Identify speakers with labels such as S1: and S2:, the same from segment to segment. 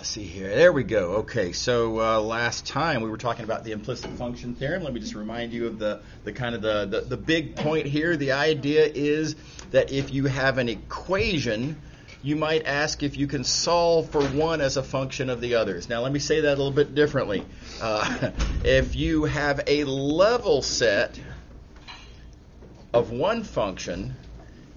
S1: Let's see here. There we go. Okay, so last time we were talking about the implicit function theorem. Let me just remind you of the kind of the big point here. The idea is that if you have an equation, you might ask if you can solve for one as a function of the others. Now, let me say that a little bit differently. If you have a level set of one function,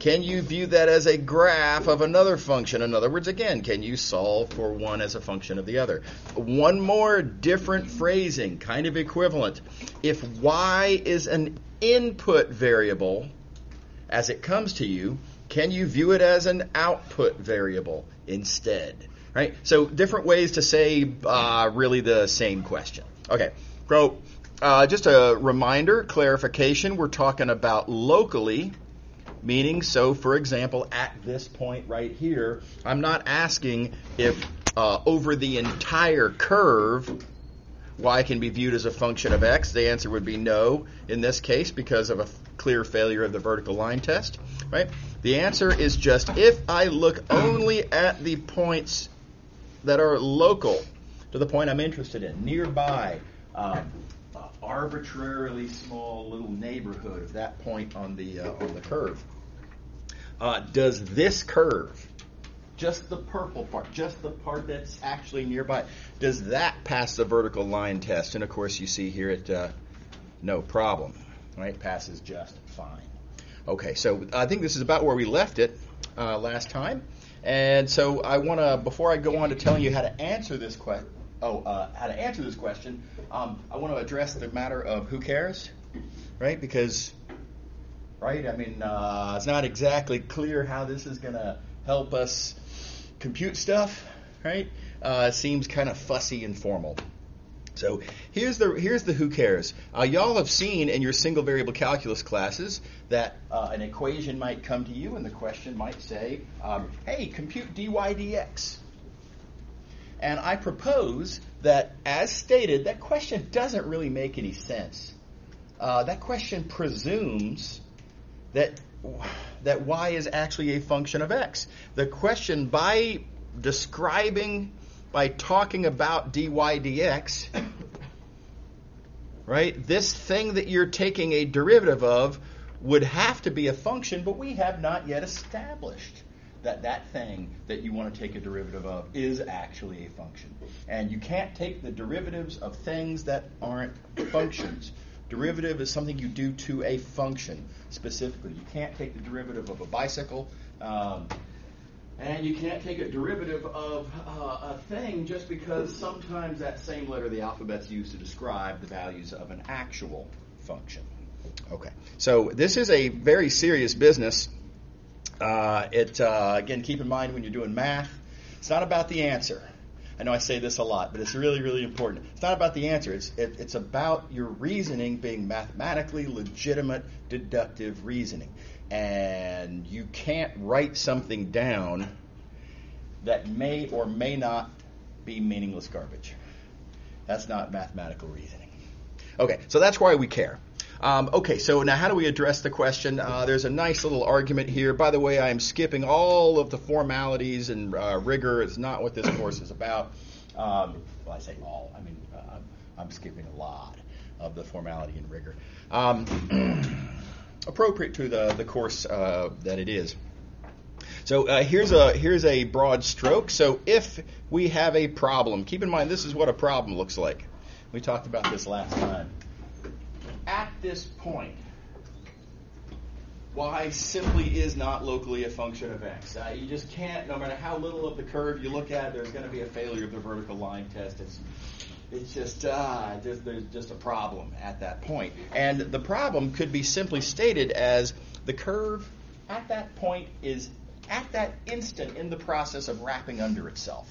S1: can you view that as a graph of another function? In other words, again, can you solve for one as a function of the other? One more different phrasing, kind of equivalent. If y is an input variable as it comes to you, can you view it as an output variable instead? Right? So different ways to say really the same question. Okay, so just a reminder, clarification, we're talking about locally, meaning, so for example, at this point right here, I'm not asking if over the entire curve y can be viewed as a function of x. The answer would be no in this case because of a clear failure of the vertical line test. Right? The answer is just if I look only at the points that are local to the point I'm interested in, nearby, arbitrarily small little neighborhood of that point on the curve. Does this curve, just the purple part, just the part that's actually nearby, does that pass the vertical line test? And of course, you see here it no problem, right? Passes just fine. Okay, so I think this is about where we left it last time, and so I want to, before I go on to telling you how to answer this question. I want to address the matter of who cares, right? Because, right, I mean, it's not exactly clear how this is going to help us compute stuff, right? It seems kind of fussy and formal. So here's the who cares. Y'all have seen in your single variable calculus classes that an equation might come to you and the question might say, hey, compute dy dx. And I propose that, as stated, that question doesn't really make any sense. That question presumes that y is actually a function of x. The question, by talking about dy dx, right, this thing that you're taking a derivative of would have to be a function, but we have not yet established that thing that you want to take a derivative of is actually a function. And you can't take the derivatives of things that aren't functions. Derivative is something you do to a function specifically. You can't take the derivative of a bicycle, and you can't take a derivative of a thing just because sometimes that same letter of the alphabet's used to describe the values of an actual function. Okay, so this is a very serious business. Again, keep in mind when you're doing math, it's not about the answer. I know I say this a lot, but it's really, really important. It's not about the answer. It's about your reasoning being mathematically legitimate, deductive reasoning. And you can't write something down that may or may not be meaningless garbage. That's not mathematical reasoning. Okay, so that's why we care. Okay, so now how do we address the question? There's a nice little argument here. By the way, I am skipping all of the formalities and rigor. It's not what this course is about. Well, I say all. I mean, I'm skipping a lot of the formality and rigor. Appropriate to the course that it is. So here's a broad stroke. So if we have a problem, keep in mind this is what a problem looks like. We talked about this last time. At this point, y simply is not locally a function of x. You just can't, no matter how little of the curve you look at, there's going to be a failure of the vertical line test. It's just there's just a problem at that point. And the problem could be simply stated as the curve at that point is at that instant in the process of wrapping under itself.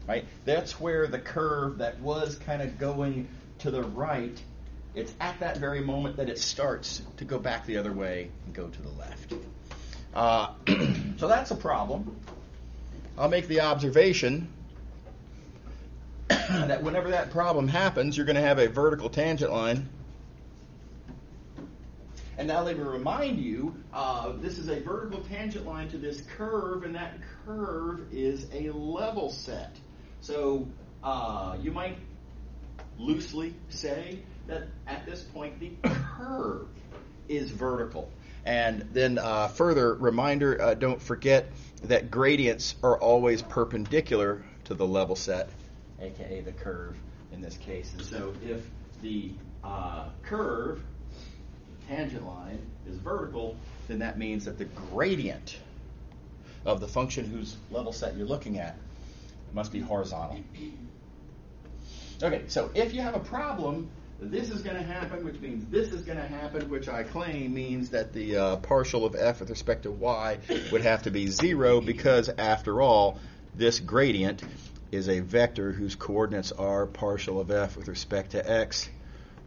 S1: Right? That's where the curve that was kind of going to the right, it's at that very moment that it starts to go back the other way and go to the left. So that's a problem. I'll make the observation that whenever that problem happens, you're going to have a vertical tangent line. And now let me remind you, this is a vertical tangent line to this curve, and that curve is a level set. So you might loosely say that at this point the curve is vertical. And then further reminder, don't forget that gradients are always perpendicular to the level set, aka the curve in this case. And so if the curve, the tangent line, is vertical, then that means that the gradient of the function whose level set you're looking at must be horizontal. Okay, so if you have a problem, this is going to happen, which means this is going to happen, which I claim means that the partial of f with respect to y would have to be 0 because, after all, this gradient is a vector whose coordinates are partial of f with respect to x,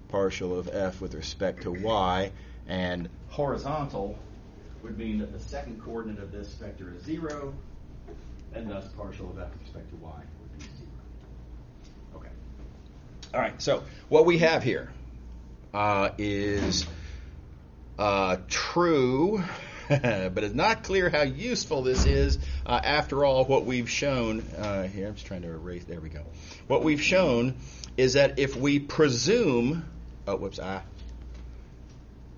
S1: partial of f with respect to y, and horizontal would mean that the second coordinate of this vector is 0, and thus partial of f with respect to y would be 0. Okay. All right, so what we have here is true, but it's not clear how useful this is. After all, what we've shown, here, I'm just trying to erase, there we go. What we've shown is that if we presume,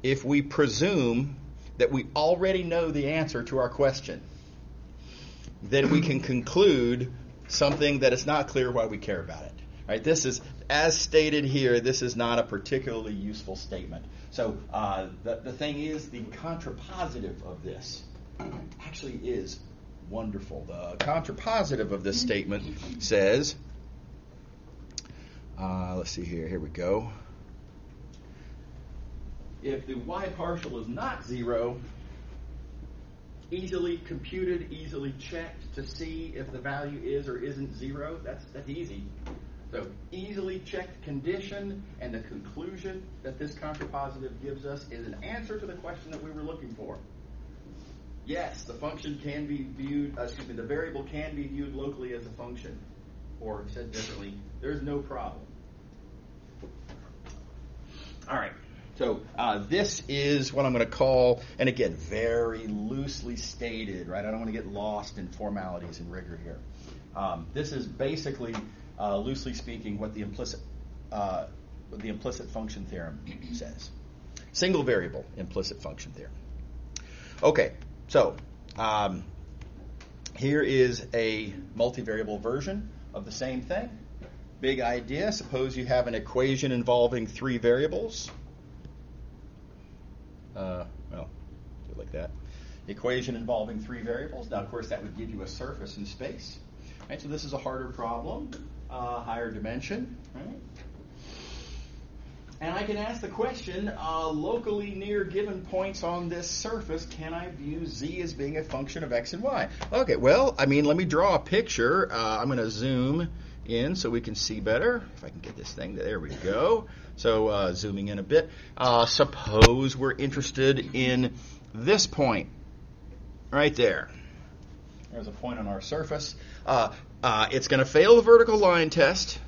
S1: if we presume that we already know the answer to our question, then we can conclude something that it's not clear why we care about it. Right? This is, as stated here, this is not a particularly useful statement. So the thing is, the contrapositive of this actually is wonderful. The contrapositive of this statement says, let's see here we go. If the y partial is not 0, easily computed, easily checked to see if the value is or isn't 0. That's easy. So easily checked condition, and the conclusion that this contrapositive gives us is an answer to the question that we were looking for. Yes, the function can be viewed, the variable can be viewed locally as a function. Or said differently, there's no problem. All right. So this is what I'm going to call, and again, very loosely stated, right? I don't want to get lost in formalities and rigor here. This is basically, loosely speaking, what the implicit function theorem says. Single variable implicit function theorem. Okay, so here is a multivariable version of the same thing. Big idea. Suppose you have an equation involving 3 variables. Well, do it like that. Equation involving 3 variables. Now, of course, that would give you a surface in space. Right? So this is a harder problem, higher dimension. Right? And I can ask the question, locally near given points on this surface, can I view z as being a function of x and y? Okay, well, let me draw a picture. I'm going to zoom in so we can see better. If I can get this thing, there we go. So zooming in a bit. Suppose we're interested in this point right there. There's a point on our surface. It's going to fail the vertical line test.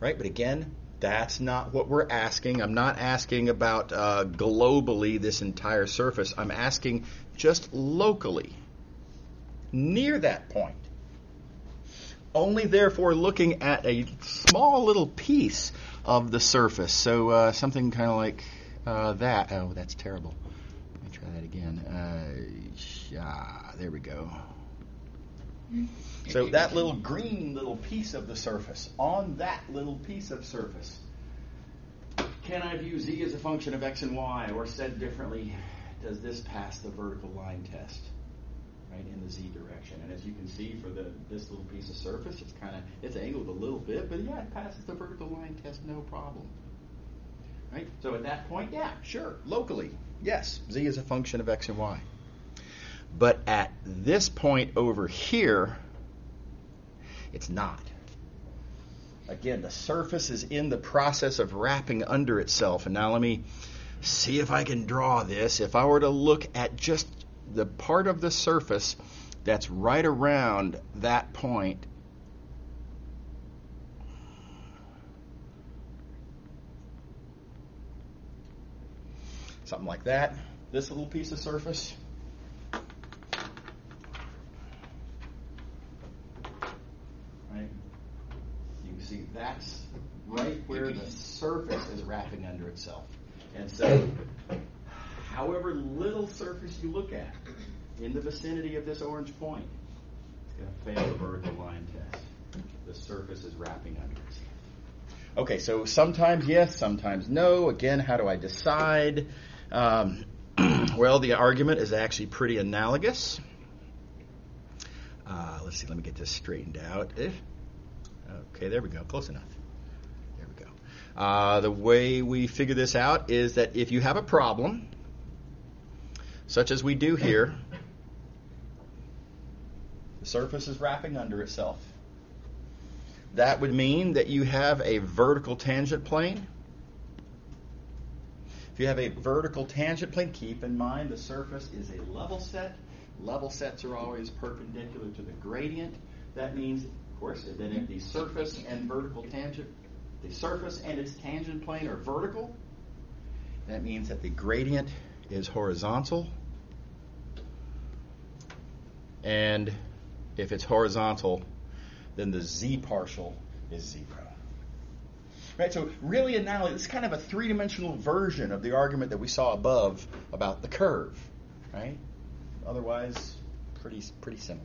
S1: Right? But again, that's not what we're asking. I'm not asking about globally this entire surface. I'm asking just locally, near that point. Only therefore looking at a small little piece of the surface. So something kind of like that. Oh, that's terrible. Let me try that again. There we go. So that little green little piece of the surface, on that little piece of surface, can I view z as a function of x and y? Or said differently, does this pass the vertical line test? Right, in the z direction. And as you can see for this little piece of surface, it's angled a little bit, but yeah, it passes the vertical line test, no problem. Right? So at that point, yeah, sure, locally, yes, z is a function of x and y. But at this point over here, it's not. Again, the surface is in the process of wrapping under itself. And now let me see if I can draw this. If I were to look at just the part of the surface that's right around that point, something like that, this little piece of surface, see, that's right where the surface is wrapping under itself. And so, however little surface you look at in the vicinity of this orange point, it's going to fail the vertical line test. The surface is wrapping under itself. Okay, so sometimes yes, sometimes no. Again, how do I decide? Well, the argument is actually pretty analogous. Let's see, let me get this straightened out. Okay, there we go, close enough. There we go. The way we figure this out is that if you have a problem, such as we do here, the surface is wrapping under itself. That would mean that you have a vertical tangent plane. If you have a vertical tangent plane, keep in mind the surface is a level set. Level sets are always perpendicular to the gradient. That means, of course, that if the surface and the surface and its tangent plane are vertical, that means that the gradient is horizontal. And if it's horizontal, then the z partial is 0. Right, so really analogous. It's kind of a three-dimensional version of the argument that we saw above about the curve, right? Otherwise, pretty similar.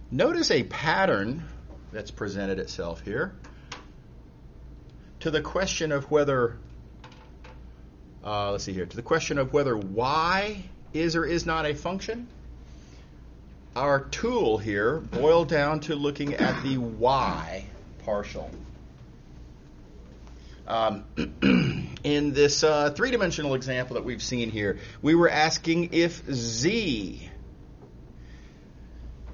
S1: Notice a pattern that's presented itself here to the question of whether, to the question of whether y is or is not a function. Our tool here boiled down to looking at the y partial. In this three-dimensional example that we've seen here, we were asking if z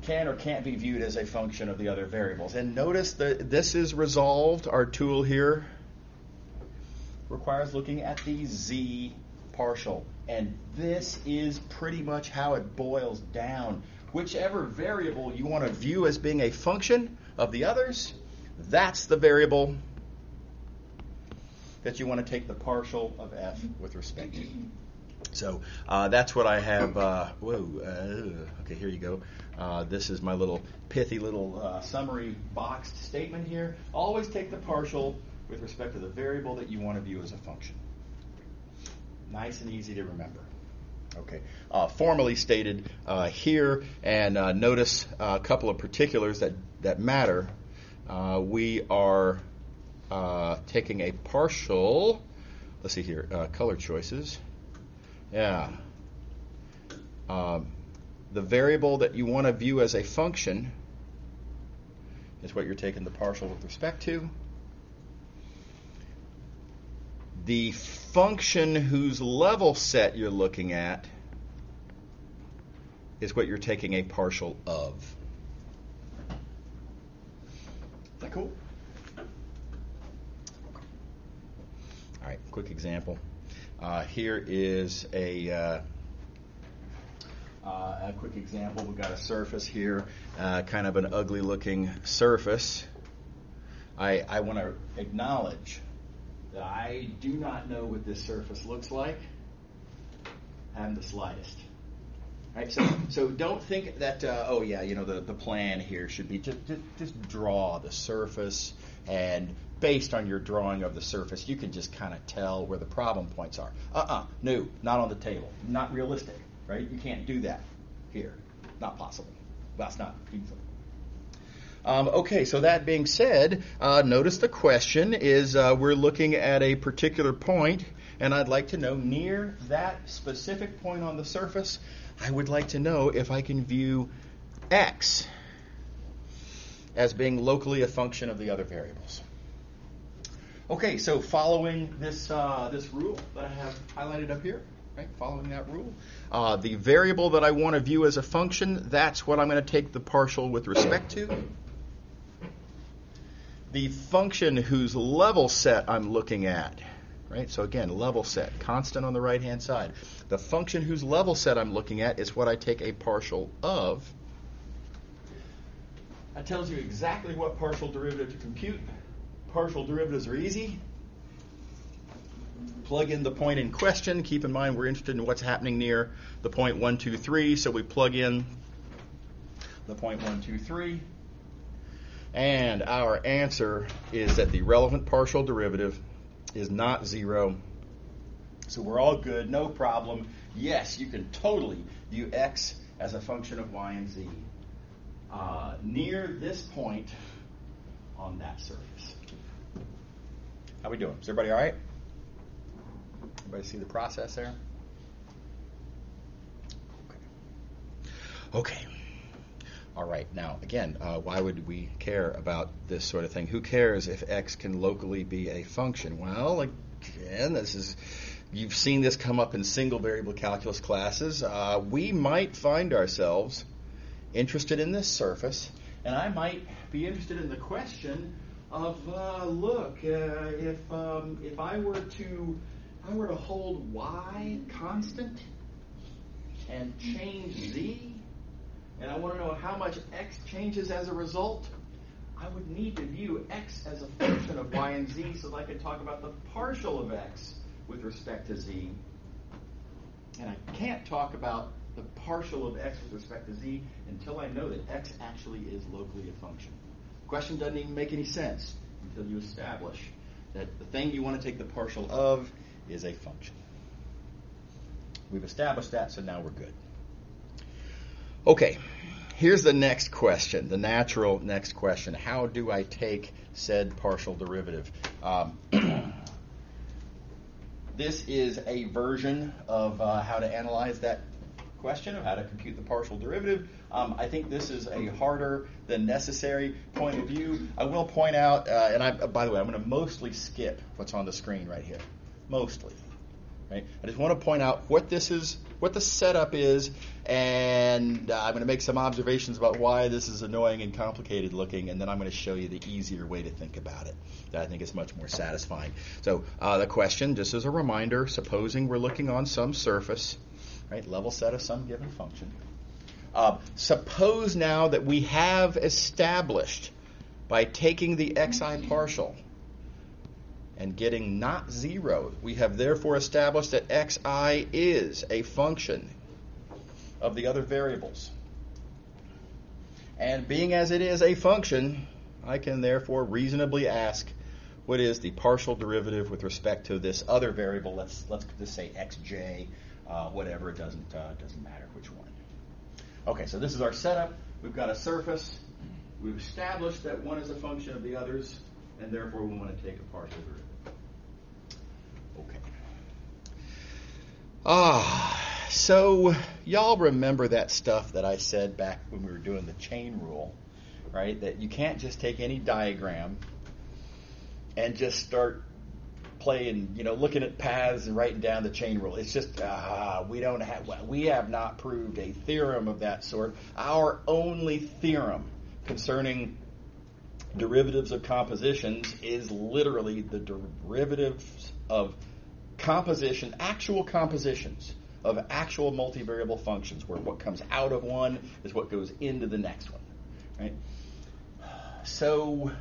S1: can or can't be viewed as a function of the other variables. And notice that this is resolved. Our tool here requires looking at the z partial. And this is pretty much how it boils down. Whichever variable you want to view as being a function of the others, that's the variable that you want to take the partial of f with respect to. So that's what I have. Okay, here you go. This is my little pithy little summary boxed statement here. Always take the partial with respect to the variable that you want to view as a function. Nice and easy to remember. Okay, formally stated here, and notice a couple of particulars that matter. We are taking a partial. Let's see here, color choices. Yeah. The variable that you want to view as a function is what you're taking the partial with respect to. The function whose level set you're looking at is what you're taking a partial of. Is that cool? All right, quick example. Here is a quick example. We've got a surface here, kind of an ugly looking surface. I want to acknowledge that I do not know what this surface looks like. I haven't the slightest. Right? So don't think that, the plan here should be just draw the surface, and based on your drawing of the surface, you can just kind of tell where the problem points are. No, not on the table. Not realistic, right? You can't do that here. Not possible. That's not feasible. Okay, so that being said, notice the question is we're looking at a particular point, and I'd like to know near that specific point on the surface, I would like to know if I can view x as being locally a function of the other variables. Okay, so following this rule that I have highlighted up here, right? Following that rule, the variable that I want to view as a function, that's what I'm going to take the partial with respect to. The function whose level set I'm looking at, right? So again, level set, constant on the right-hand side. The function whose level set I'm looking at is what I take a partial of. That tells you exactly what partial derivative to compute. Partial derivatives are easy. Plug in the point in question. Keep in mind we're interested in what's happening near the point 1, 2, 3, so we plug in the point 1, 2, 3. And our answer is that the relevant partial derivative is not 0. So we're all good, no problem. Yes, you can totally view x as a function of y and z near this point on that surface. How we doing? Is everybody all right? Everybody see the process there? Okay. All right. Now, again, why would we care about this sort of thing? Who cares if x can locally be a function? Well, again, you've seen this come up in single variable calculus classes. We might find ourselves interested in this surface, and I might be interested in the question of, if I were to hold y constant and change z, and I want to know how much x changes as a result, I would need to view x as a function of y and z so that I could talk about the partial of x with respect to z. And I can't talk about the partial of x with respect to z until I know that x actually is locally a function. The question doesn't even make any sense until you establish that the thing you want to take the partial of is a function. We've established that, so now we're good. Okay, here's the next question, the natural next question. How do I take said partial derivative? This is a version of how to analyze that question, of how to compute the partial derivative. I think this is a harder than necessary point of view. I will point out, by the way, I'm going to mostly skip what's on the screen right here. Mostly. Right? I just want to point out what this is, what the setup is, and I'm going to make some observations about why this is annoying and complicated looking, and then I'm going to show you the easier way to think about it that I think is much more satisfying. So the question, just as a reminder, supposing we're looking on some surface, right, level set of some given function. Suppose now that we have established by taking the xi partial and getting not 0, we have therefore established that xi is a function of the other variables. And being as it is a function, I can therefore reasonably ask what is the partial derivative with respect to this other variable. Let's just say xj, whatever, it doesn't matter which one. Okay, so this is our setup. We've got a surface. We've established that one is a function of the others, and therefore we want to take a partial derivative. Okay. So y'all remember that stuff that I said back when we were doing the chain rule, right? That you can't just take any diagram and just start playing, looking at paths and writing down the chain rule. It's just, we have not proved a theorem of that sort. Our only theorem concerning derivatives of compositions is literally the derivatives of actual compositions of actual multivariable functions, where what comes out of one is what goes into the next one, right? So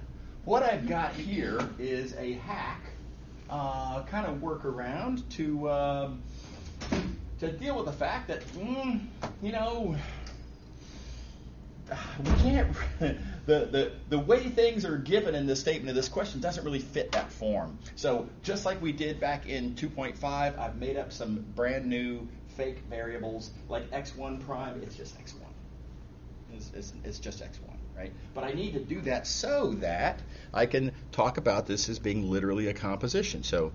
S1: what I've got here is a hack kind of workaround to deal with the fact that, we can't, the way things are given in this statement of this question doesn't really fit that form. So just like we did back in 2.5, I've made up some brand new fake variables like x1 prime. It's just x1. It's just x1, right? But I need to do that so that I can talk about this as being literally a composition. So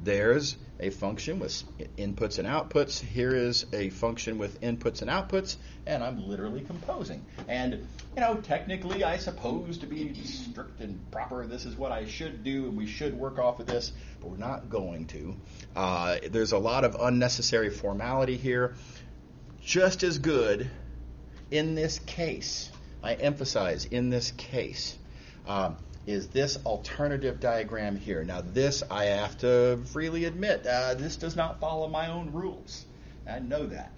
S1: there's a function with inputs and outputs. Here is a function with inputs and outputs, and I'm literally composing. And, technically, I suppose to be strict and proper, this is what I should do, and we should work off of this, but we're not going to. There's a lot of unnecessary formality here. Just as good in this case, I emphasize in this case, is this alternative diagram here. Now this, I have to freely admit, this does not follow my own rules. I know that,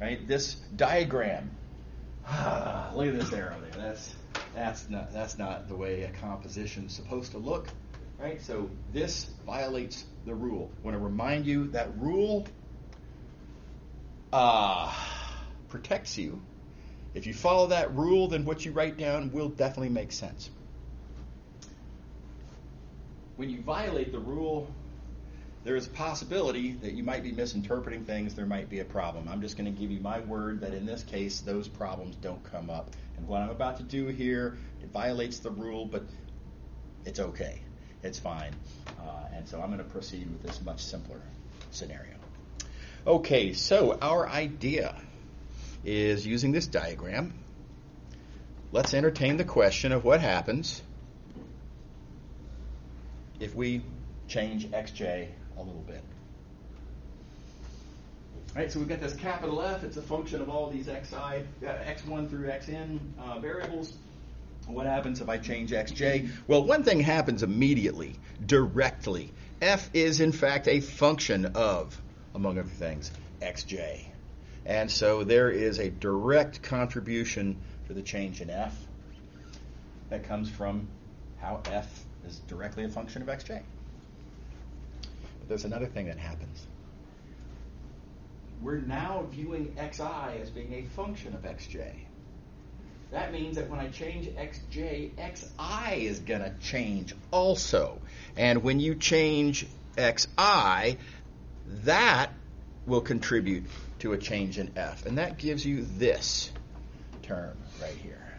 S1: right? This diagram, look at this arrow there. That's not the way a composition is supposed to look, right? So this violates the rule. I want to remind you that rule protects you. If you follow that rule, then what you write down will definitely make sense. when you violate the rule, there is a possibility that you might be misinterpreting things. There might be a problem. I'm just going to give you my word that in this case, those problems don't come up. And what I'm about to do here, it violates the rule, but it's okay. It's fine. And so I'm going to proceed with this much simpler scenario. Okay, so our idea is using this diagram. Let's entertain the question of what happens if we change xj a little bit. All right, so we've got this capital F. It's a function of all these xi, x1 through xn variables. What happens if I change xj? Well, one thing happens immediately, directly. F is, in fact, a function of, among other things, xj. And so there is a direct contribution to the change in f that comes from how f is directly a function of xj. But there's another thing that happens. We're now viewing xi as being a function of xj. That means that when I change xj, xi is going to change also. And when you change xi, that will contribute to a change in f. And that gives you this term right here.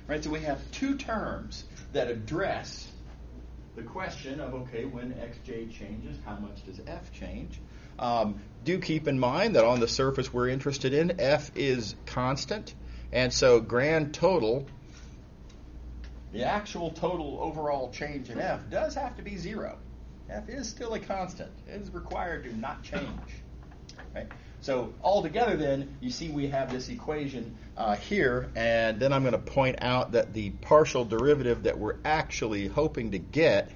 S1: Right, so we have two terms that address the question of, okay, when xj changes, how much does f change? Do keep in mind that on the surface we're interested in, f is constant. And so grand total, the actual total overall change in f does have to be 0. F is still a constant. It is required to not change. Right? So altogether then, you see we have this equation here, and then I'm going to point out that the partial derivative that we're actually hoping to get,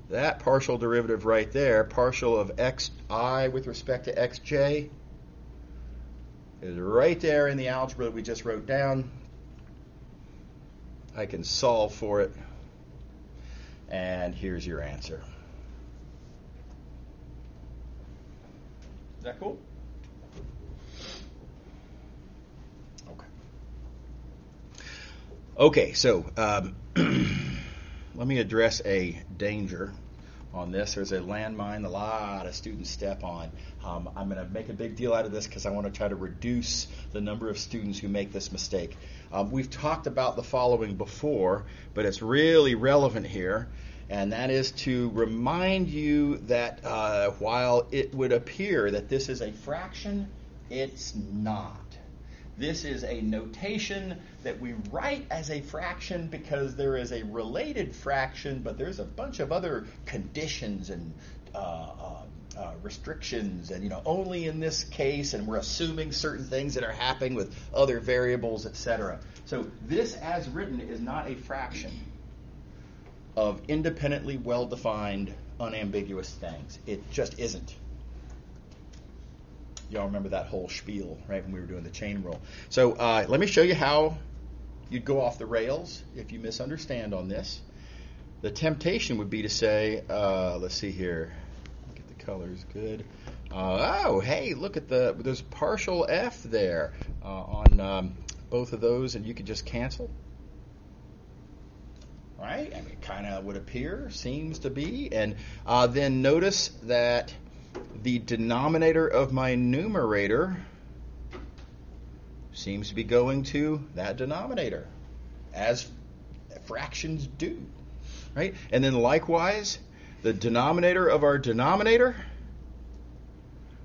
S1: that partial derivative right there, partial of xi with respect to xj, is right there in the algebra that we just wrote down. I can solve for it, and here's your answer. Is that cool? Okay, so let me address a danger on this. There's a landmine a lot of students step on. I'm going to make a big deal out of this because I want to try to reduce the number of students who make this mistake. We've talked about the following before, but it's really relevant here, and that is to remind you that while it would appear that this is a fraction, it's not. This is a notation that we write as a fraction because there is a related fraction, but there's a bunch of other conditions and restrictions, and only in this case, and we're assuming certain things that are happening with other variables, etc. So this, as written, is not a fraction of independently well-defined, unambiguous things. It just isn't. Y'all remember that whole spiel, right, when we were doing the chain rule. So let me show you how you'd go off the rails if you misunderstand on this. The temptation would be to say, let's see here, get the colors good. Oh, hey, look at there's partial f there on both of those, and you could just cancel. Right? I mean, it kind of would appear, seems to be. And then notice that the denominator of my numerator seems to be going to that denominator, as fractions do. Right? And then likewise, the denominator of our denominator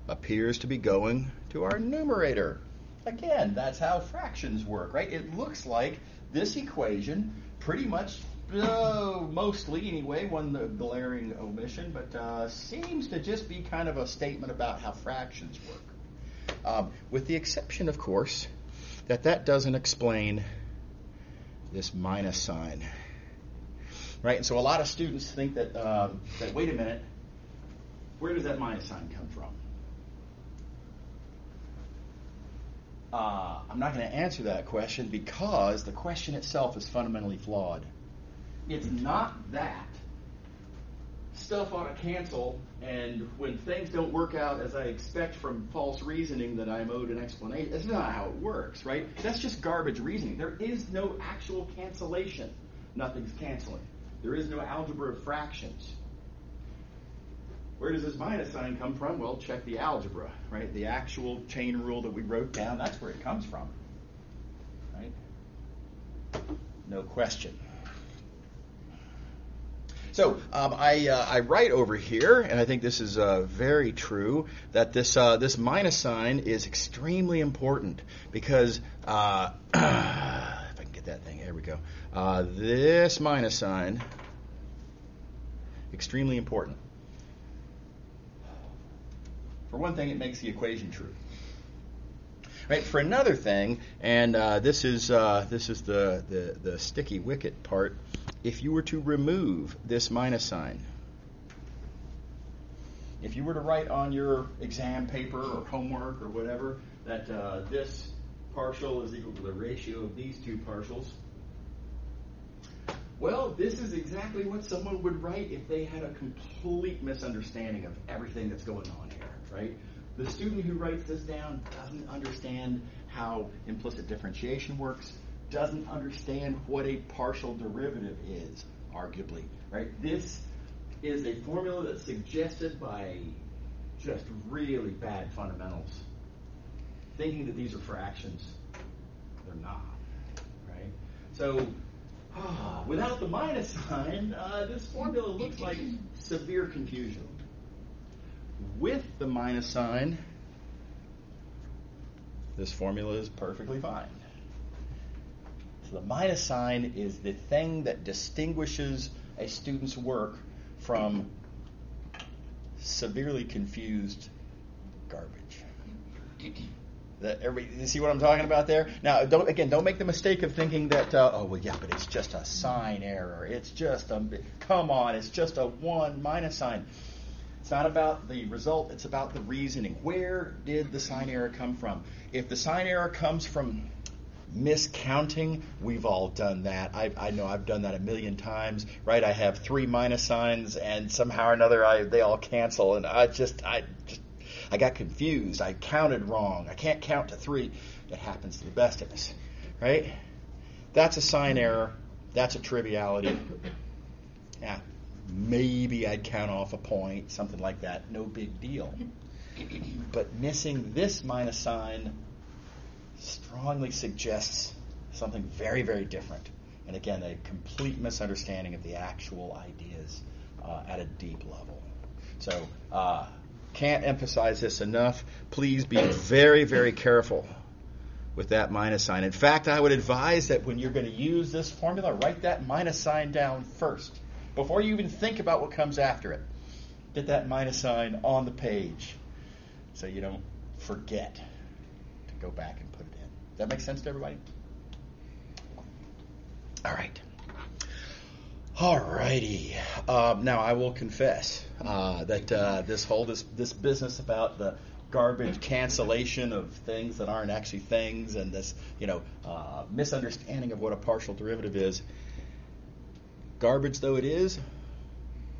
S1: appears to be going to our numerator. Again, that's how fractions work, right? It looks like this equation pretty much, mostly anyway, one glaring omission, but seems to just be kind of a statement about how fractions work. With the exception, of course, that doesn't explain this minus sign. Right? And so a lot of students think that wait a minute, where does that minus sign come from? I'm not going to answer that question because the question itself is fundamentally flawed. It's not that stuff ought to cancel, and when things don't work out as I expect from false reasoning that I'm owed an explanation. That's not how it works, right? That's just garbage reasoning. There is no actual cancellation nothing's canceling. There is no algebra of fractions. Where does this minus sign come from? Well, check the algebra, right? The actual chain rule that we wrote down, that's where it comes from, right? No question. So I write over here, and I think this is very true, that this minus sign is extremely important because if I can get that thing, there we go. This minus sign, extremely important. For one thing, it makes the equation true. Right. For another thing, and this is the sticky wicket part. If you were to remove this minus sign, if you were to write on your exam paper or homework or whatever that this partial is equal to the ratio of these two partials, well, this is exactly what someone would write if they had a complete misunderstanding of everything that's going on here, right? The student who writes this down doesn't understand how implicit differentiation works, doesn't understand what a partial derivative is, arguably, right? This is a formula that's suggested by just really bad fundamentals, thinking that these are fractions. They're not, right? So without the minus sign, this formula looks like severe confusion. With the minus sign, this formula is perfectly fine. So the minus sign is the thing that distinguishes a student's work from severely confused garbage. You see what I'm talking about there? Now, don't make the mistake of thinking that, but it's just a sign error. It's just it's just a 1 minus sign. It's not about the result, it's about the reasoning. Where did the sign error come from? If the sign error comes from miscounting, we've all done that. I know I've done that a million times, right? I have 3 minus signs, and somehow or another they all cancel, and I got confused. I counted wrong. I can't count to 3. It happens to the best of us, right? That's a sign error. That's a triviality. Yeah, maybe I'd count off a point, something like that. No big deal. But missing this minus sign strongly suggests something very, very different. And again, a complete misunderstanding of the actual ideas at a deep level. So, can't emphasize this enough. Please be very, very careful with that minus sign. In fact, I would advise that when you're going to use this formula, write that minus sign down first, before you even think about what comes after it. Get that minus sign on the page so you don't forget to go back and put it in. Does that make sense to everybody? All right. All righty. Now, I will confess that this business about the garbage cancellation of things that aren't actually things, and this misunderstanding of what a partial derivative is, garbage though it is,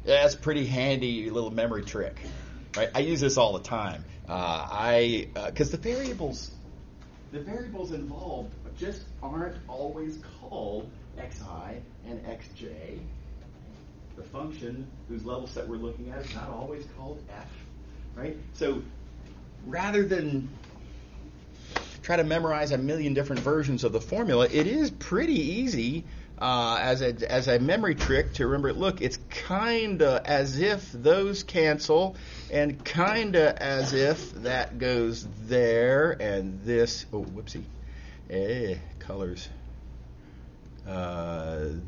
S1: that's a pretty handy little memory trick, right? I use this all the time. Because the variables involved just aren't always called xi and xj. The function whose level set we're looking at is not always called f, right? So rather than try to memorize a million different versions of the formula, it is pretty easy as a memory trick to remember, look, it's kind of as if those cancel, and kind of as if that goes there, and this, colors.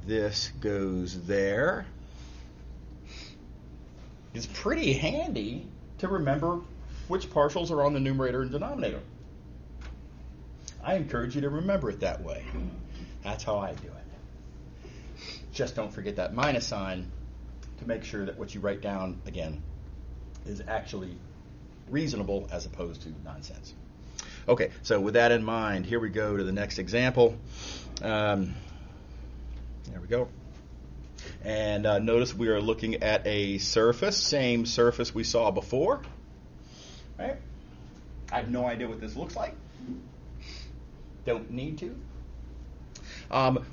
S1: This goes there. It's pretty handy to remember which partials are on the numerator and denominator. I encourage you to remember it that way. That's how I do it. Just don't forget that minus sign to make sure that what you write down, again, is actually reasonable as opposed to nonsense. Okay, so with that in mind, here we go to the next example. There we go. And notice we are looking at a surface, same surface we saw before. Right? I have no idea what this looks like. Don't need to.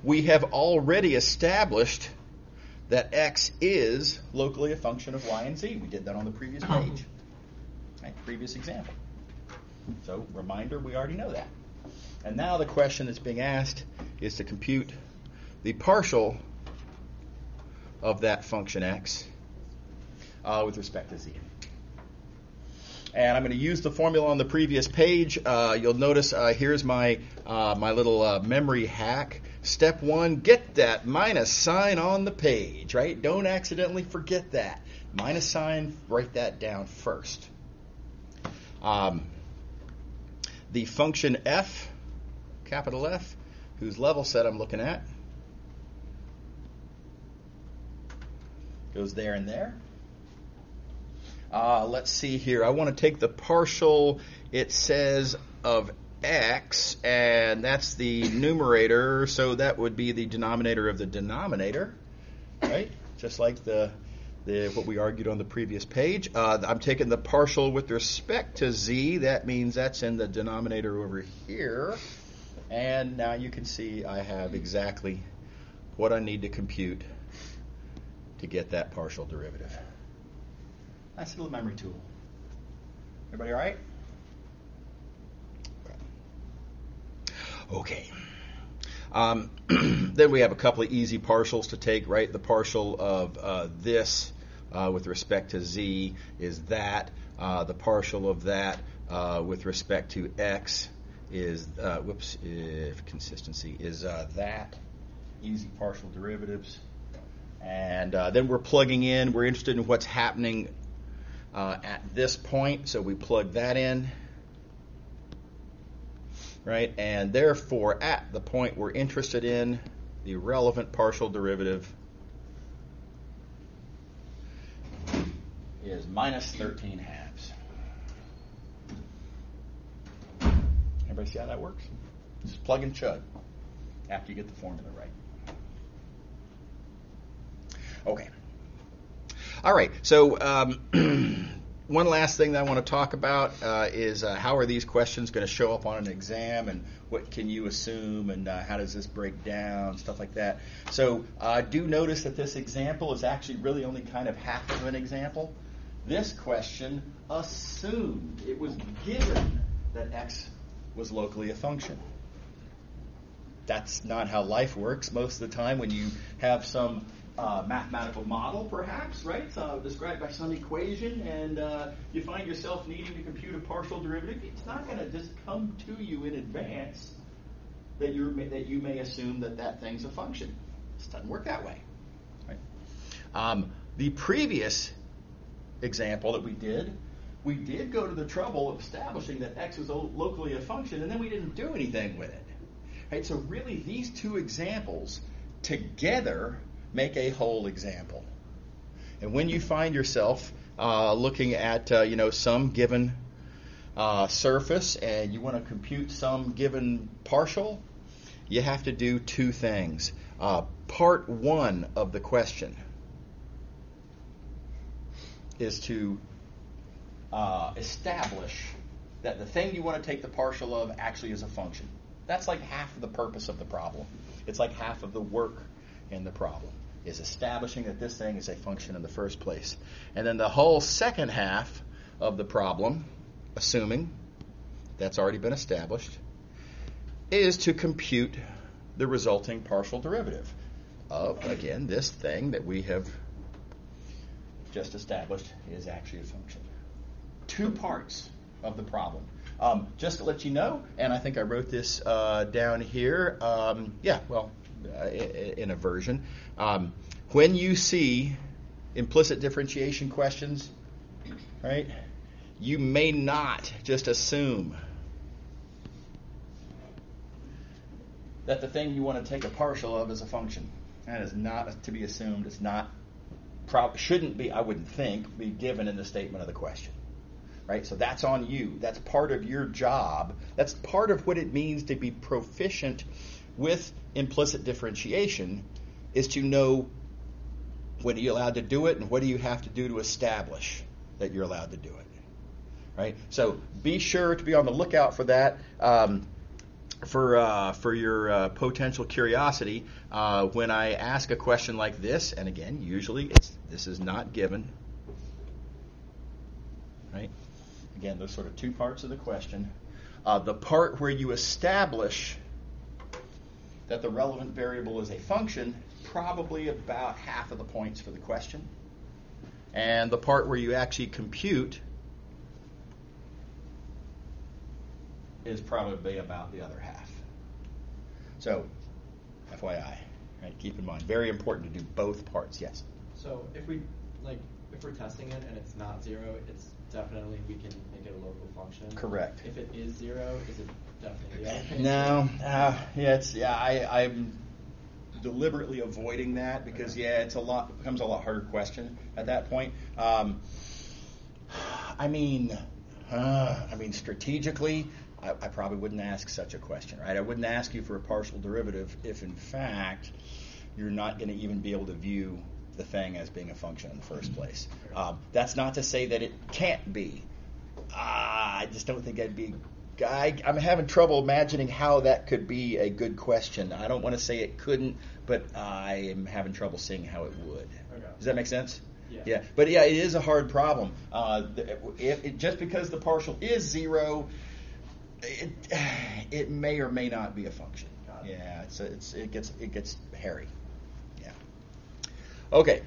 S1: We have already established that x is locally a function of y and z. We did that on the previous page, right? Previous example. So, reminder, we already know that. And now the question that's being asked is to compute the partial of that function x with respect to z. And I'm going to use the formula on the previous page. You'll notice here's my little memory hack. Step 1, get that minus sign on the page, right? Don't accidentally forget that. Minus sign, write that down first. The function f, capital F, whose level set I'm looking at, goes there and there. Let's see here. I want to take the partial, it says, of x, and that's the numerator, so that would be the denominator of the denominator, right? Just like the what we argued on the previous page. I'm taking the partial with respect to z. That means that's in the denominator over here. And now you can see I have exactly what I need to compute to get that partial derivative. Nice little memory tool. Everybody all right? Okay. Then we have a couple of easy partials to take, right? The partial of this with respect to z is that. The partial of that with respect to x is, if consistency is that. Easy partial derivatives. And then we're plugging in. We're interested in what's happening at this point, so we plug that in. Right, and therefore, at the point we're interested in, the relevant partial derivative is minus 13 halves. Everybody see how that works? Just plug and chug after you get the formula right. Okay. All right, so one last thing that I want to talk about is how are these questions going to show up on an exam, and what can you assume, and how does this break down, stuff like that. So do notice that this example is actually really only kind of half of an example. This question assumed, it was given that x was locally a function. That's not how life works most of the time. When you have some mathematical model, perhaps, right? Described by some equation, and you find yourself needing to compute a partial derivative. It's not going to just come to you in advance that you may assume that thing's a function. It doesn't work that way, right? The previous example that we did go to the trouble of establishing that x was locally a function, and then we didn't do anything with it. Right? So really, these two examples together make a whole example. And when you find yourself looking at some given surface and you want to compute some given partial, you have to do two things. Part one of the question is to establish that the thing you want to take the partial of actually is a function. That's like half of the purpose of the problem. It's like half of the work in the problem, is establishing that this thing is a function in the first place. And then the whole second half of the problem, assuming that's already been established, is to compute the resulting partial derivative of, again, this thing that we have just established is actually a function. Two parts of the problem. Just to let you know, and I think I wrote this down here, in a version. When you see implicit differentiation questions, right, you may not just assume that the thing you want to take a partial of is a function. That is not to be assumed. It's not, shouldn't be, I wouldn't think, be given in the statement of the question. Right? So that's on you. That's part of your job. That's part of what it means to be proficient with implicit differentiation, is to know when are you allowed to do it and what do you have to do to establish that you're allowed to do it. Right? So be sure to be on the lookout for that. for your potential curiosity, when I ask a question like this, and again, usually this is not given, right? Again, those sort of two parts of the question. The part where you establish that the relevant variable is a function, probably about half of the points for the question. And the part where you actually compute is probably about the other half. So, FYI, right? Keep in mind, very important to do both parts. Yes.
S2: So if we're testing it and it's not 0, it's definitely we can make it a local function.
S1: Correct.
S2: If it is 0, is it definitely the other thing?
S1: No. I'm deliberately avoiding that because it becomes a lot harder question at that point. Strategically, I probably wouldn't ask such a question, right? I wouldn't ask you for a partial derivative if, in fact, you're not going to even be able to view the thing as being a function in the first place. That's not to say that it can't be. I just don't think I'm having trouble imagining how that could be a good question. I don't want to say it couldn't, but I am having trouble seeing how it would.
S2: Okay.
S1: Does that make sense?
S2: Yeah.
S1: But it is a hard problem. Just because the partial is 0, it may or may not be a function. Yeah, it gets hairy. Yeah. Okay.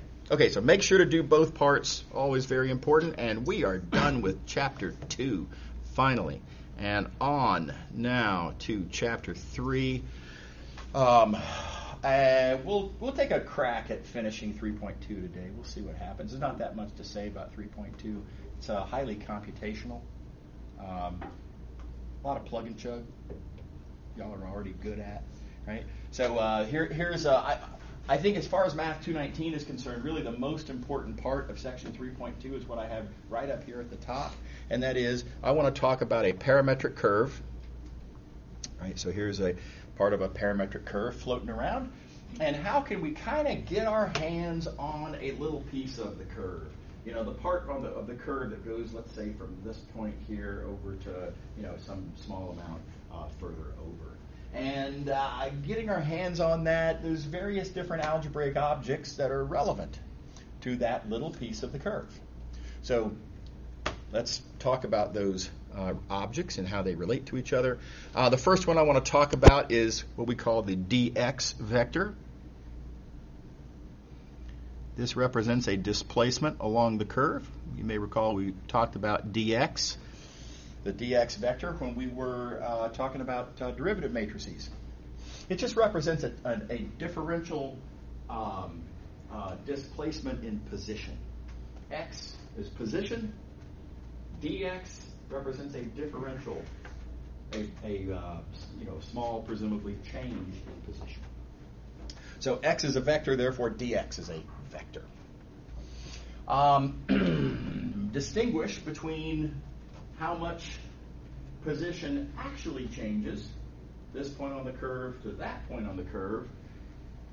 S1: So make sure to do both parts. Always very important. And we are done with chapter 2, finally. And on now to chapter 3. We'll take a crack at finishing 3.2 today. We'll see what happens. There's not that much to say about 3.2. It's highly computational. A lot of plug and chug. Y'all are already good at, right? So here's I think as far as Math219 is concerned, really the most important part of section 3.2 is what I have right up here at the top, and that is I want to talk about a parametric curve. Right, so here's a part of a parametric curve floating around, and how can we kind of get our hands on a little piece of the curve? The part of the curve that goes, let's say, from this point here over to some small amount further over. And getting our hands on that, there's various different algebraic objects that are relevant to that little piece of the curve. So let's talk about those objects and how they relate to each other. The first one I want to talk about is what we call the dx vector. This represents a displacement along the curve. You may recall we talked about dx, the dx vector, when we were talking about derivative matrices. It just represents a differential displacement in position. X is position. Dx represents a differential, a small, presumably, change in position. So x is a vector, therefore dx is a vector. Distinguish between how much position actually changes, this point on the curve to that point on the curve,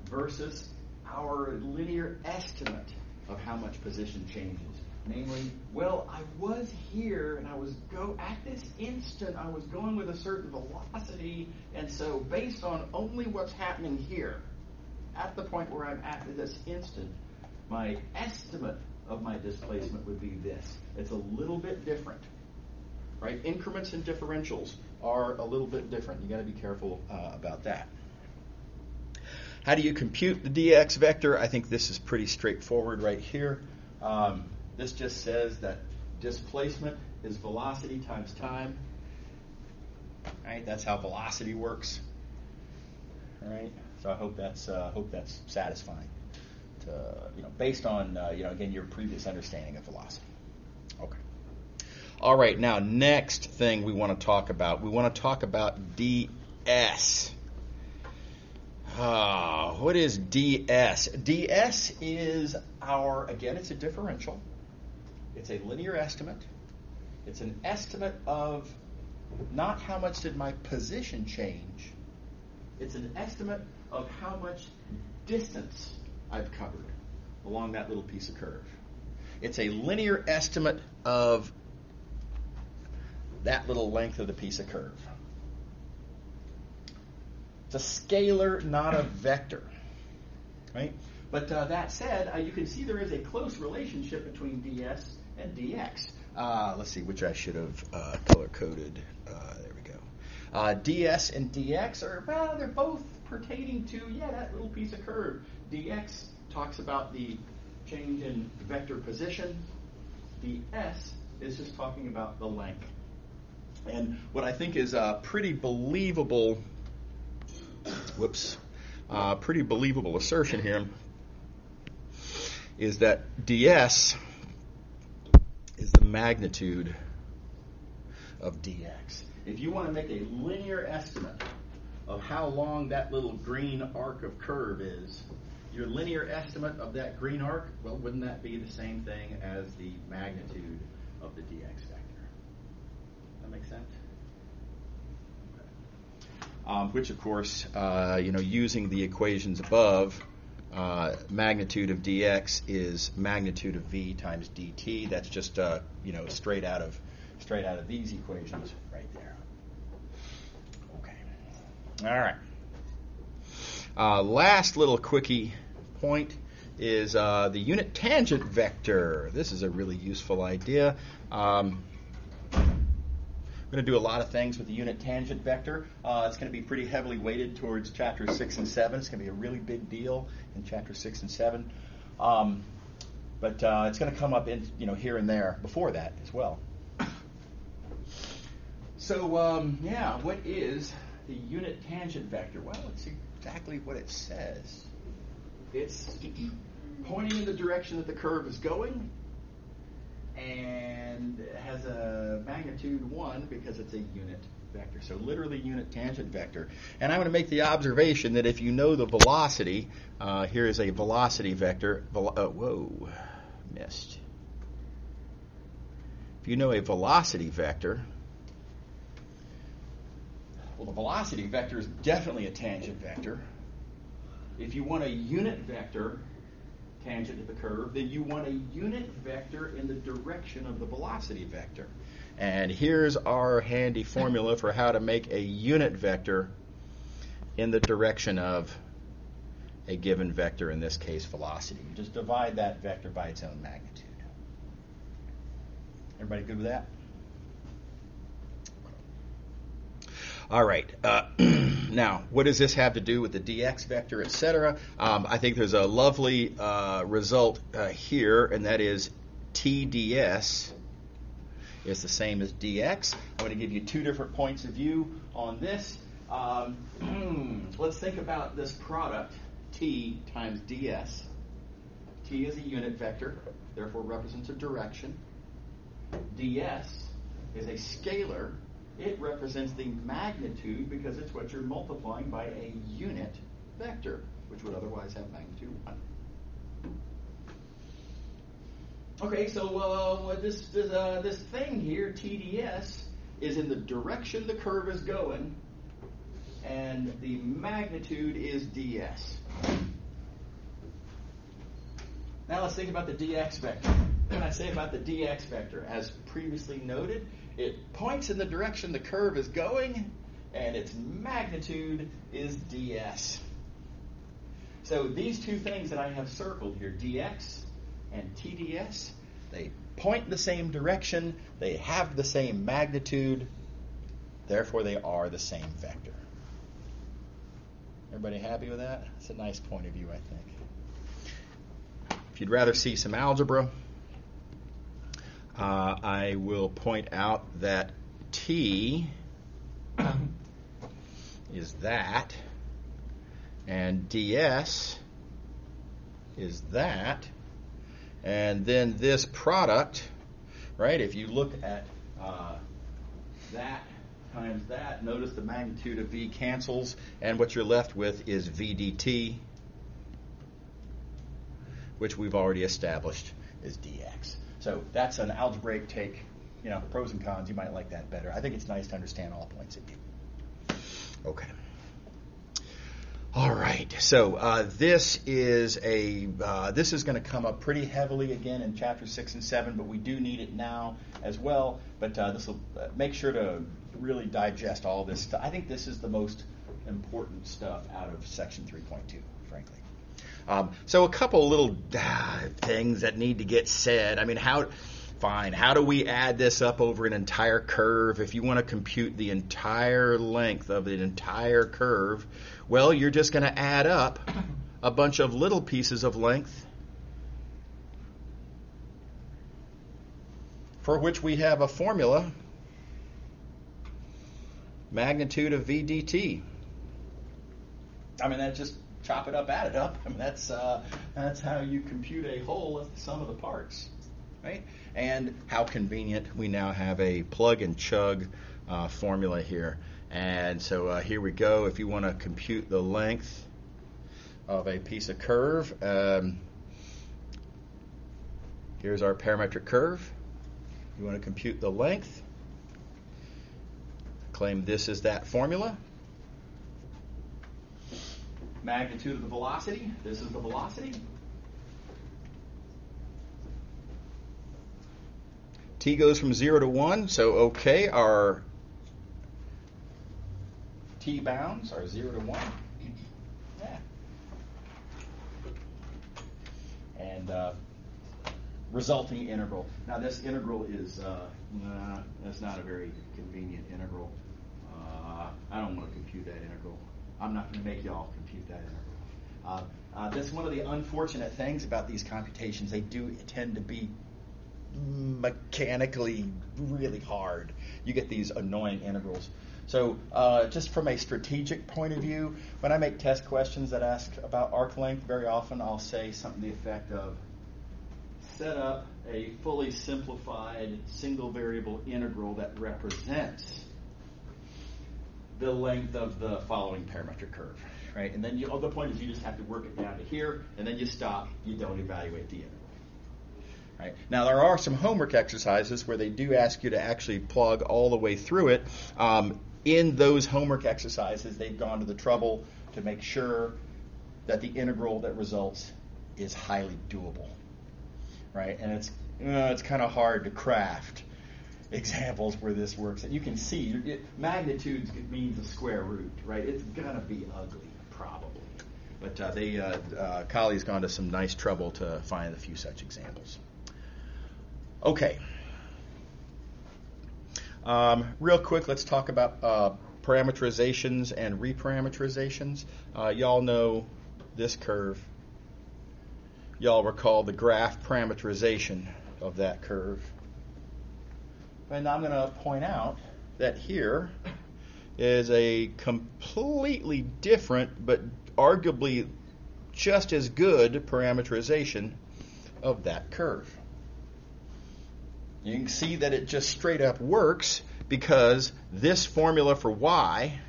S1: versus our linear estimate of how much position changes. Namely, I was here and at this instant I was going with a certain velocity, and so based on only what's happening here, at the point where I'm at this instant, my estimate of my displacement would be this. It's a little bit different, right? Increments and differentials are a little bit different. You got to be careful about that. How do you compute the dx vector? I think this is pretty straightforward right here. This just says that displacement is velocity times time. Right? That's how velocity works. All right. So I hope that's satisfying, based on again your previous understanding of velocity. Okay. All right. Now, next thing we want to talk about. We want to talk about ds. What is ds? ds is it's a differential. It's a linear estimate. It's an estimate of not how much did my position change. It's an estimate of how much distance I've covered along that little piece of curve. It's a linear estimate of that little length of the piece of curve. It's a scalar, not a vector, right? But that said, you can see there is a close relationship between ds and dx. Let's see, which I should have color-coded. There we go. ds and dx are, well, they're both pertaining to, that little piece of curve. Dx talks about the change in vector position. Ds is just talking about the length. And what I think is a pretty believable, pretty believable assertion here is that ds is the magnitude of dx. If you want to make a linear estimate of how long that little green arc of curve is, your linear estimate of that green arc, well, wouldn't that be the same thing as the magnitude of the dx vector? That make sense? Okay. Which, of course, using the equations above, magnitude of dx is magnitude of v times dt. That's just straight out of these equations right there. Okay. All right. Last little quickie point is the unit tangent vector. This is a really useful idea. I'm going to do a lot of things with the unit tangent vector. It's going to be pretty heavily weighted towards chapters 6 and 7. It's going to be a really big deal in chapters 6 and 7. But it's going to come up in here and there before that as well. So what is the unit tangent vector? Well, it's exactly what it says. It's pointing in the direction that the curve is going, and it has a magnitude 1 because it's a unit vector. So literally unit tangent vector. And I'm going to make the observation that if you know the velocity, here is a velocity vector. Missed. If you know a velocity vector, well, the velocity vector is definitely a tangent vector. If you want a unit vector tangent to the curve, then you want a unit vector in the direction of the velocity vector. And here's our handy formula for how to make a unit vector in the direction of a given vector, in this case velocity. You just divide that vector by its own magnitude. Everybody good with that? All right. Now, what does this have to do with the dx vector, etc.? I think there's a lovely result here, and that is TDS is the same as dx. I'm going to give you two different points of view on this. Let's think about this product, t times ds. T is a unit vector, therefore represents a direction. ds is a scalar. It represents the magnitude because it's what you're multiplying by a unit vector, which would otherwise have magnitude 1. Okay, so this thing here, TDS, is in the direction the curve is going, and the magnitude is ds. Now let's think about the dx vector. What can I say about the dx vector? As previously noted, it points in the direction the curve is going, and its magnitude is ds. So these two things that I have circled here, dx and TDS, they point in the same direction, they have the same magnitude, therefore they are the same vector. Everybody happy with that? That's a nice point of view, I think. If you'd rather see some algebra, I will point out that T is that, and ds is that, and then this product, right, if you look at that times that, notice the magnitude of v cancels, and what you're left with is v dt, which we've already established is dx. So that's an algebraic take, pros and cons. You might like that better. I think it's nice to understand all points of view. Okay. All right. So this is going to come up pretty heavily again in chapters 6 and 7, but we do need it now as well. But this will make sure to really digest all this stuff. I think this is the most important stuff out of section 3.2, frankly. So a couple little things that need to get said. I mean, how do we add this up over an entire curve? If you want to compute the entire length of an entire curve, well, you're just going to add up a bunch of little pieces of length for which we have a formula, magnitude of v dt. I mean, that's just chop it up, add it up. I mean, that's how you compute a whole of the sum of the parts, right? And how convenient, we now have a plug and chug formula here. And so here we go. If you want to compute the length of a piece of curve, here's our parametric curve. You want to compute the length. Claim this is that formula. Magnitude of the velocity. This is the velocity. T goes from 0 to 1. So, okay, our T bounds are 0 to 1. Yeah. And resulting integral. Now, this integral is that's not a very convenient integral. I don't want to compute that integral. I'm not going to make y'all compute that integral. That's one of the unfortunate things about these computations. They do tend to be mechanically really hard. You get these annoying integrals. So just from a strategic point of view, when I make test questions that ask about arc length, very often I'll say something to the effect of, set up a fully simplified single variable integral that represents the length of the following parametric curve, right? And then the point is you just have to work it down to here, and then you stop. You don't evaluate the integral. Right? Now, there are some homework exercises where they do ask you to actually plug all the way through it. In those homework exercises, they've gone to the trouble to make sure that the integral that results is highly doable. Right? And it's kind of hard to craft examples where this works. And you can see magnitude means a square root, right? It's going to be ugly, probably. But Kali's gone to some nice trouble to find a few such examples. Okay. Real quick, let's talk about parameterizations and reparameterizations. Y'all know this curve. Y'all recall the graph parameterization of that curve. And I'm going to point out that here is a completely different but arguably just as good parameterization of that curve. You can see that it just straight up works because this formula for y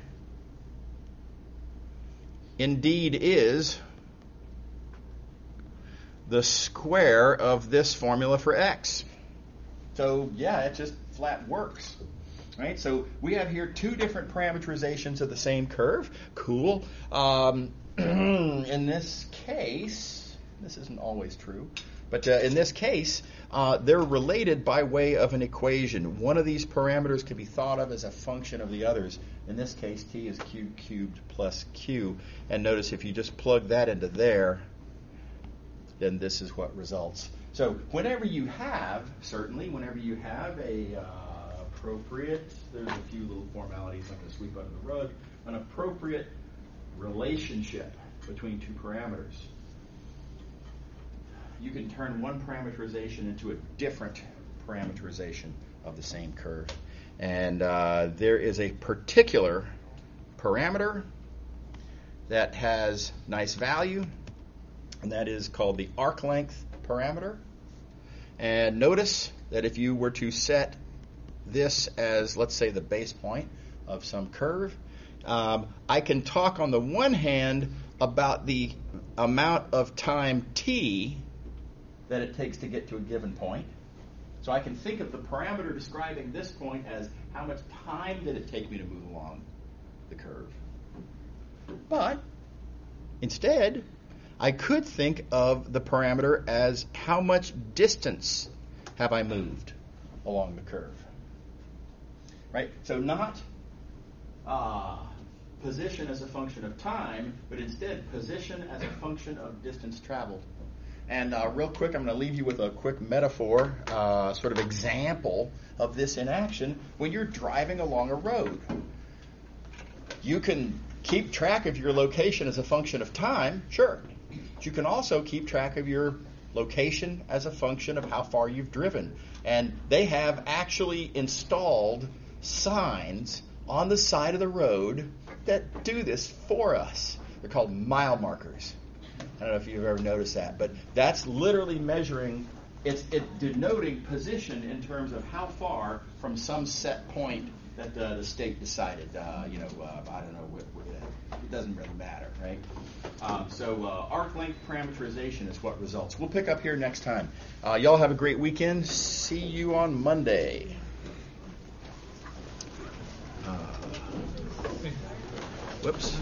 S1: indeed is the square of this formula for x. So yeah, it just flat works. Right? So we have here two different parameterizations of the same curve. Cool. In this case, this isn't always true, but in this case, they're related by way of an equation. One of these parameters can be thought of as a function of the others. In this case, t is q cubed plus q. And notice if you just plug that into there, then this is what results. So whenever you have a appropriate, there's a few little formalities I'm going to sweep under the rug, an appropriate relationship between two parameters, you can turn one parameterization into a different parameterization of the same curve. And there is a particular parameter that has nice value, and that is called the arc length parameter. And notice that if you were to set this as, let's say, the base point of some curve, I can talk on the one hand about the amount of time t that it takes to get to a given point. So I can think of the parameter describing this point as how much time did it take me to move along the curve. But instead, I could think of the parameter as how much distance have I moved along the curve. Right? So not position as a function of time, but instead position as a function of distance traveled. And real quick, I'm going to leave you with a quick metaphor, sort of example of this in action. When you're driving along a road, you can keep track of your location as a function of time, sure. But you can also keep track of your location as a function of how far you've driven. And they have actually installed signs on the side of the road that do this for us. They're called mile markers. I don't know if you've ever noticed that, but that's literally measuring, it's denoting position in terms of how far from some set point that the state decided. I don't know, it doesn't really matter, right? So arc length parameterization is what results. We'll pick up here next time. Y'all have a great weekend. See you on Monday. Whoops.